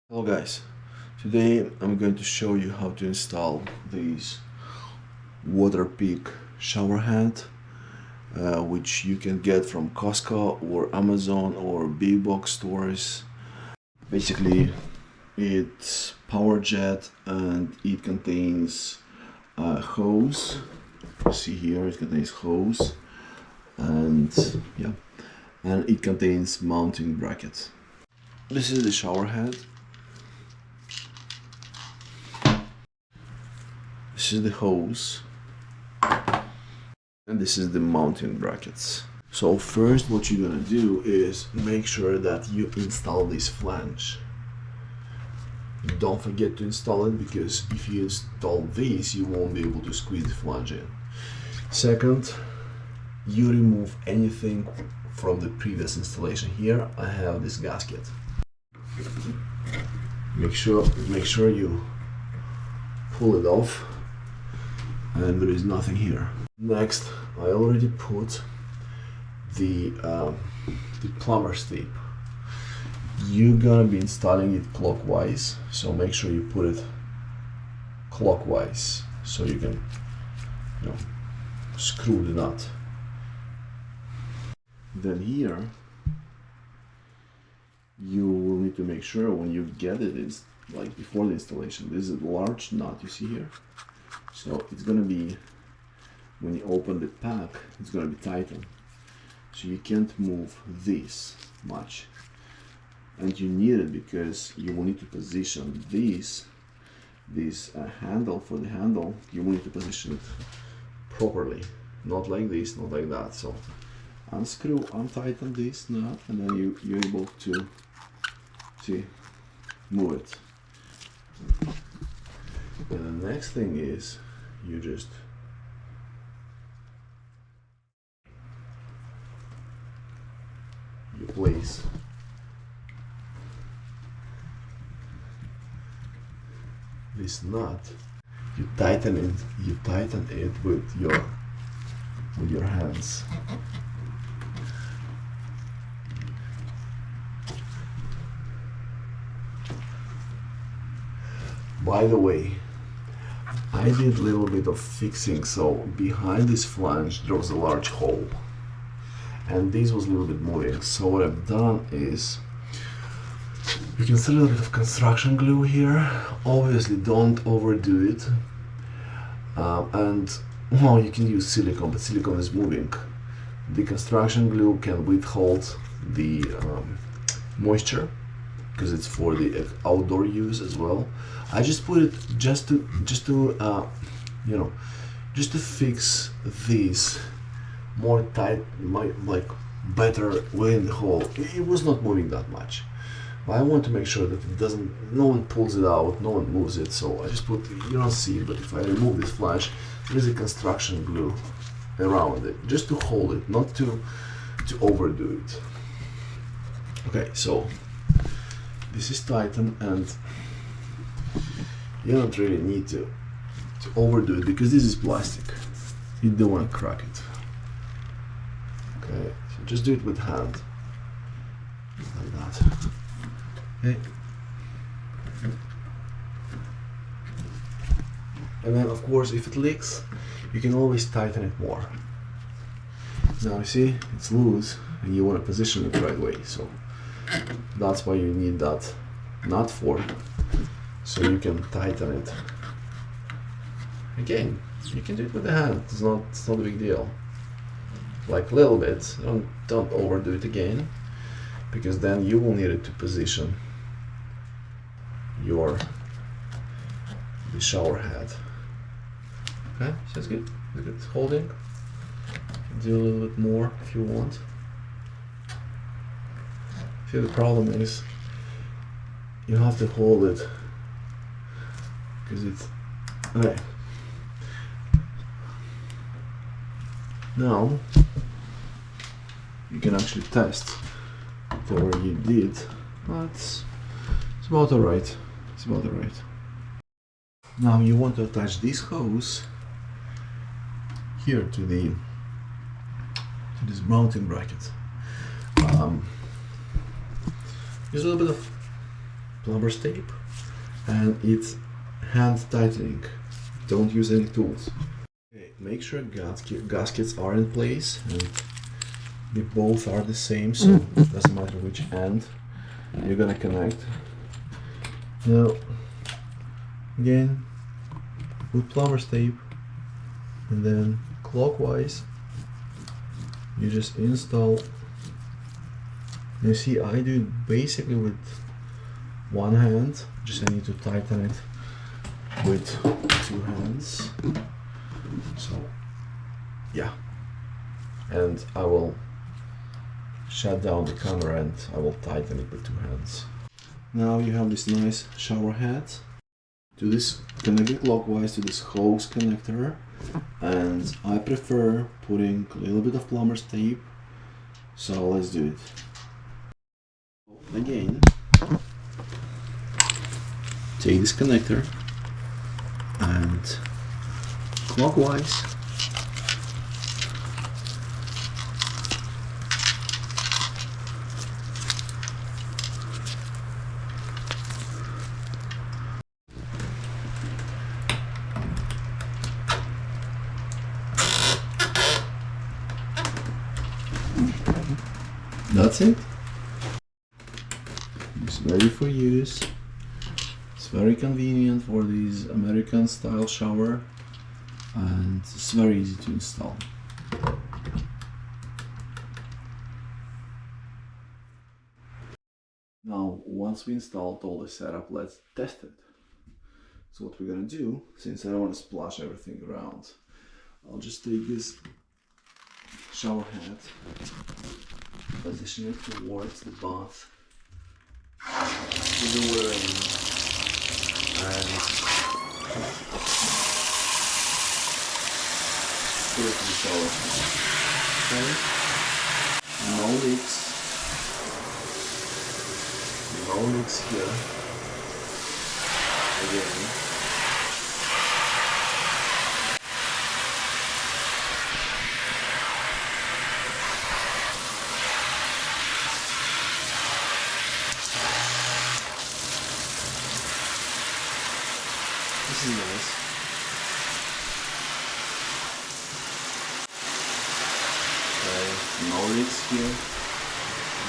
Hello guys, today I'm going to show you how to install this Waterpik shower head, which you can get from Costco or Amazon or big box stores. Basically it's power jet and it contains a hose. You see here it contains hose and and it contains mounting brackets. This is the shower head. This is the hose and this is the mounting brackets. So first what you're gonna do is make sure that you install this flange. Don't forget to install it, because if you install this you won't be able to squeeze the flange in. Second, you remove anything from the previous installation. Here I have this gasket. Make sure you pull it off, and there is nothing here. Next, I already put the plumber's tape. You're gonna be installing it clockwise, so make sure you put it clockwise so you can, screw the nut. Then here, you will need to make sure when you get it, it's like before the installation. This is a large nut you see here. So it's gonna be, when you open the pack, it's gonna be tightened. So you can't move this much. And you need it because you will need to position this handle for the handle. You will need to position it properly. Not like this, not like that. So untighten this nut, and then you're able to move it. And the next thing is you just place this nut. You tighten it with your hands. By the way, I did a little bit of fixing. So behind this flange there was a large hole, and this was a little bit moving. So what I've done is, you can see a little bit of construction glue here. Obviously don't overdo it, and well, you can use silicone, but silicone is moving. The construction glue can withhold the moisture, because it's for the outdoor use as well. I just put it just to fix this more tight, better within the hole. It was not moving that much, but I want to make sure that it doesn't, no one pulls it out, no one moves it. So I just put, you don't see it, but if I remove this flange, there's a construction glue around it, just to hold it, not to overdo it. Okay, so this is tightened, and you don't really need to overdo it, because this is plastic. You don't want to crack it. Okay, so just do it with hand, like that. Okay. And then of course, if it leaks, you can always tighten it more. Now you see, it's loose, and you want to position it the right way. So that's why you need that nut for, so you can tighten it. Again, you can do it with the hand. It's not a big deal. Like a little bit. Don't overdo it again, because then you will need it to position the shower head. Okay, sounds good. Look at holding. You can do a little bit more if you want. See, the problem is you have to hold it, because it's okay. Now you can actually test whatever you did. It's about alright. It's about alright. Now you want to attach this hose here to this mounting bracket. There's a little bit of plumber's tape, and it's hand tightening. Don't use any tools. Okay, make sure gaskets are in place and they both are the same, so it doesn't matter which end you're gonna connect. Now, again, put plumber's tape, and then clockwise you just install. You see, I do it basically with one hand, just I need to tighten it with two hands. So yeah, and I will shut down the camera and I will tighten it with two hands. Now you have this nice shower head. Do this, connect it clockwise to this hose connector, and I prefer putting a little bit of plumber's tape, so let's do it. Again, take this connector and clockwise that's it. It's ready for use. It's very convenient for these American style shower, and it's very easy to install. Now, once we installed all the setup, let's test it. So what we're gonna do, since I don't want to splash everything around, I'll just take this shower head, position it towards the bath, with the water in, and put it in the shower. Okay? No leaks. No leaks here. Again. This is nice. Okay, no leaks here,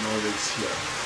no leaks here.